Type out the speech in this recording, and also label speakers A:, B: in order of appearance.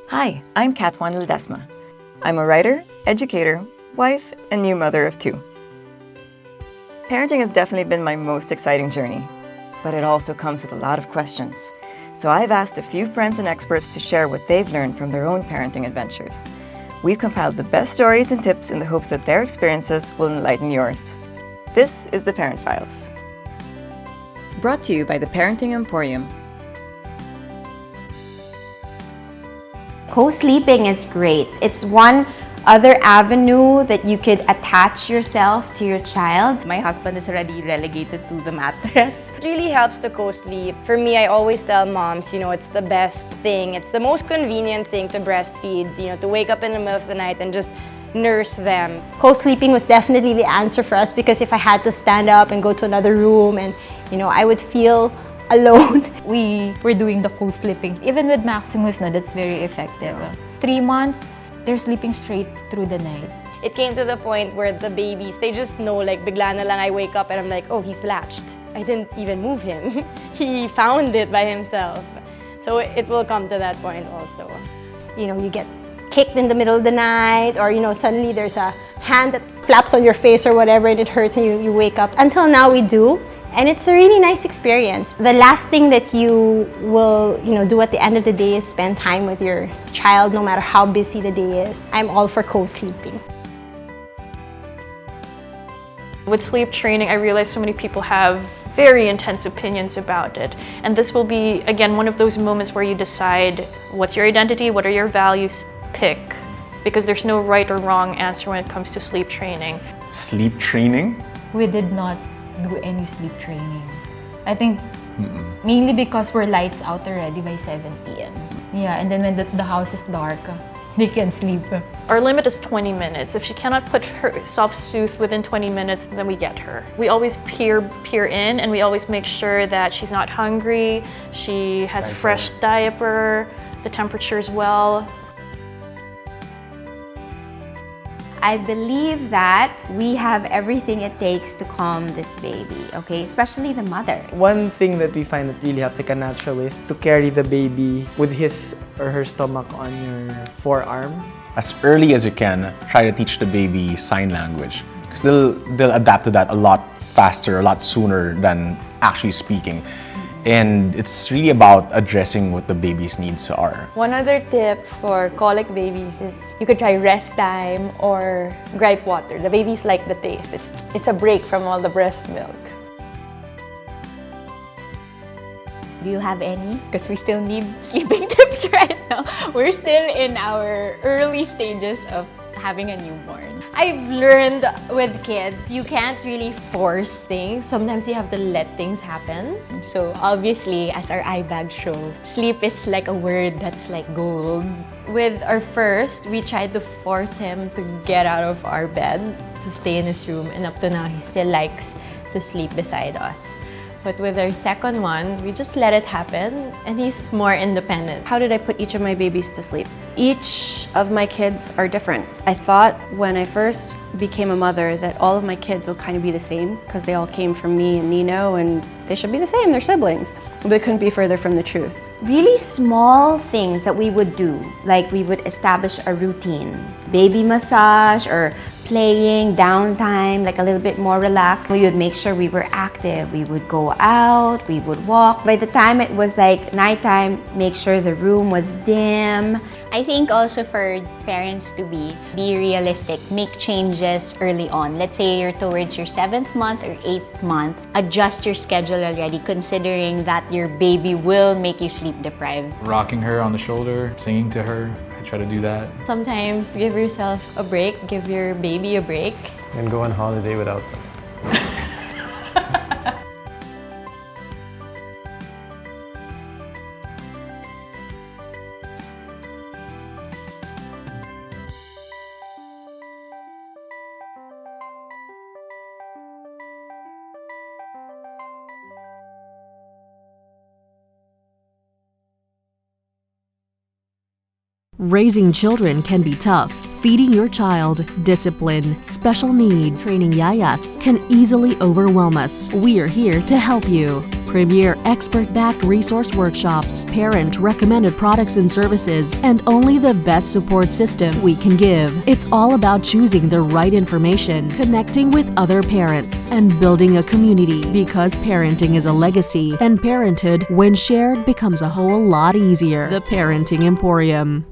A: Hi, I'm Kat Juan Ledesma. I'm a writer, educator, wife, and new mother of 2. Parenting has definitely been my most exciting journey, but it also comes with a lot of questions. So I've asked a few friends and experts to share what they've learned from their own parenting adventures. We've compiled the best stories and tips in the hopes that their experiences will enlighten yours. This is The Parent Files. Brought to you by the Parenting Emporium.
B: Co-sleeping is great. It's one other avenue that you could attach yourself to your child.
C: My husband is already relegated to the mattress. It really helps to co-sleep. For me, I always tell moms, it's the best thing. It's the most convenient thing to breastfeed, to wake up in the middle of the night and just nurse them.
D: Co-sleeping was definitely the answer for us because if I had to stand up and go to another room and, I would feel alone.
E: We were doing the co-sleeping. Even with Maximus, that's very effective. 3 months, they're sleeping straight through the night.
C: It came to the point where the babies, they just know, bigla na lang I wake up and I'm like, oh, he's latched. I didn't even move him. He found it by himself. So it will come to that point also.
D: You get kicked in the middle of the night or, suddenly there's a hand that flaps on your face or whatever and it hurts and you wake up. Until now we do. And it's a really nice experience. The last thing that you will, do at the end of the day is spend time with your child, no matter how busy the day is. I'm all for co-sleeping.
F: With sleep training, I realize so many people have very intense opinions about it. And this will be, again, one of those moments where you decide what's your identity, what are your values, pick. Because there's no right or wrong answer when it comes to sleep training.
G: Sleep training?
E: We did not do any sleep training. I think mainly because we're lights out already by 7 p.m. Yeah, and then when the house is dark, they can sleep.
F: Our limit is 20 minutes. If she cannot put herself soothe within 20 minutes, then we get her. We always peer in and we always make sure that she's not hungry, she has a fresh diaper, the temperature is well.
B: I believe that we have everything it takes to calm this baby, okay? Especially the mother.
H: One thing that we find that really helps, like a natural way, is to carry the baby with his or her stomach on your forearm.
G: As early as you can, try to teach the baby sign language because they'll adapt to that a lot faster, a lot sooner than actually speaking. And it's really about addressing what the baby's needs are.
I: One other tip for colic babies is you could try rest time or gripe water. The babies like the taste. It's a break from all the breast milk.
E: Do you have any? Because we still need sleeping tips right now. We're still in our early stages of having a newborn.
I: I've learned with kids, you can't really force things. Sometimes you have to let things happen. So obviously, as our eye bags show, sleep is like a word that's like gold. With our first, we tried to force him to get out of our bed, to stay in his room, and up to now, he still likes to sleep beside us. But with our second one, we just let it happen, and he's more independent.
J: How did I put each of my babies to sleep? Each of my kids are different. I thought when I first became a mother that all of my kids would kind of be the same because they all came from me and Nino and they should be the same, they're siblings. But it couldn't be further from the truth.
B: Really small things that we would do, like we would establish a routine. Baby massage or playing, downtime, like a little bit more relaxed. We would make sure we were active. We would go out, we would walk. By the time it was like nighttime, make sure the room was dim.
K: I think also for parents to be realistic, make changes early on. Let's say you're towards your 7th month or 8th month, adjust your schedule already, considering that your baby will make you sleep deprived.
L: Rocking her on the shoulder, singing to her, I try to do that.
I: Sometimes give yourself a break, give your baby a break.
H: And go on holiday without them.
M: Raising children can be tough. Feeding your child, discipline, special needs, training yayas can easily overwhelm us. We are here to help you. premier expert-backed resource workshops, parent-recommended products and services, and only the best support system we can give. It's all about choosing the right information, connecting with other parents, and building a community, because parenting is a legacy, and parenthood, when shared, becomes a whole lot easier. The Parenting Emporium.